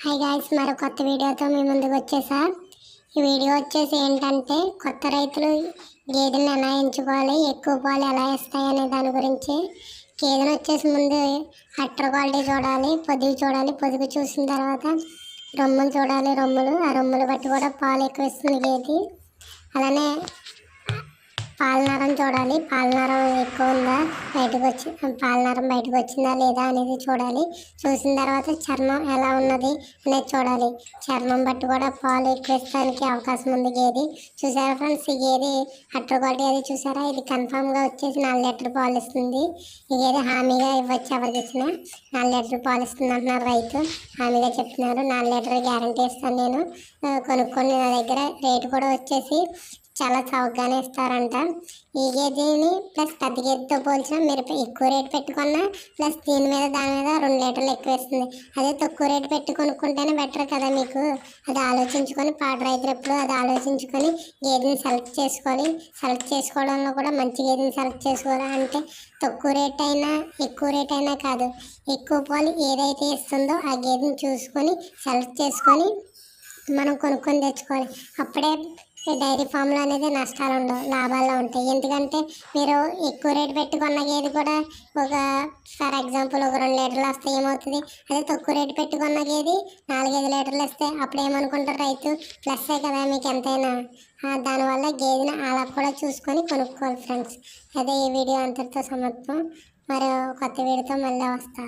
Hi guys, మరో కొత్త వీడియోతో మీ ముందుకు వచ్చేసా. ఈ వీడియో వచ్చేసి ఏంటంటే కొత్త రైతులు గేదెలను ఎలా ఎంచుకోవాలి, ఎక్కువ పాలు ఎలా ఇస్తాయి అనే దాని గురించి. గేదెను వచ్చేసి ముందు అట్టర్ క్వాలిటీ చూడాలి, పొదుగు చూసిన తర్వాత రొమ్ములు చూడాలి. ఆ రొమ్ములు బట్టి కూడా పాలు ఎక్కువ ఇస్తుంది గేది. అలానే పాలనరం చూడాలి, పాలనరం ఎక్కువ ఉందా పాలనరం బయటకు వచ్చిందా లేదా అనేది చూడాలి. చూసిన తర్వాత చర్మం ఎలా ఉన్నది అనేది చూడాలి. చర్మం బట్టి కూడా పాలు ఎక్కువ ఇస్తానికి అవకాశం ఉంది గేది. చూసారా ఫ్రెండ్స్, ఈ గేది అట్టర్ క్వాలిటీ అది చూసారా, ఇది కన్ఫామ్గా వచ్చేసి 4 లీటర్ పాలు ఇస్తుంది. ఈ గేది హామీగా ఇవ్వచ్చు, ఎవరికి ఇచ్చినా 4 లీటర్ పాలు ఇస్తుంది అంటున్నారు రైతు. హామీగా చెప్తున్నారు, 4 లీటర్ గ్యారంటీ ఇస్తాను నేను, కొనుక్కొని నా దగ్గర. రేటు కూడా వచ్చేసి చాలా చౌకగానే ఇస్తారంట. ఈ గేదెని ప్లస్ పెద్ద గేదెతో పోల్చినా మీరు ఎక్కువ రేటు పెట్టుకున్నా ప్లస్ దాని మీద 2 లీటర్లు ఎక్కువ ఇస్తుంది. అదే తక్కువ రేటు పెట్టి కొనుక్కుంటేనే బెటర్ కదా మీకు. అది ఆలోచించుకొని పాడి రైతులు ఎప్పుడు అది ఆలోచించుకొని గేదెని సెలెక్ట్ చేసుకోవాలి. సెలెక్ట్ చేసుకోవడంలో కూడా మంచి గేదెని సెలెక్ట్ చేసుకోవాలి. అంటే తక్కువ రేట్ అయినా ఎక్కువ రేట్ అయినా కాదు, ఎక్కువ పాలు ఏదైతే ఇస్తుందో ఆ గేదెని చూసుకొని సెలెక్ట్ చేసుకొని మనం కొనుక్కొని తెచ్చుకోవాలి. అప్పుడే డైరీ ఫామ్లో అనేది నష్టాలు ఉండవు, లాభాల్లో ఉంటాయి. ఎందుకంటే మీరు ఎక్కువ రేటు పెట్టుకున్న గేది కూడా ఫర్ ఎగ్జాంపుల్ ఒక 2 లీటర్లు వస్తే ఏమవుతుంది, అదే తక్కువ రేటు పెట్టుకున్న గేది 4-5 లీటర్లు వస్తే అప్పుడు ఏమనుకుంటారు రైతు, ప్లస్సే కదా మీకు ఎంతైనా. దానివల్ల గేదెని అలా కూడా చూసుకొని కొనుక్కోవాలి ఫ్రెండ్స్. అదే ఈ వీడియో అంతటితో సమాప్తం. మరి కొత్త వీడియోతో మళ్ళీ వస్తా.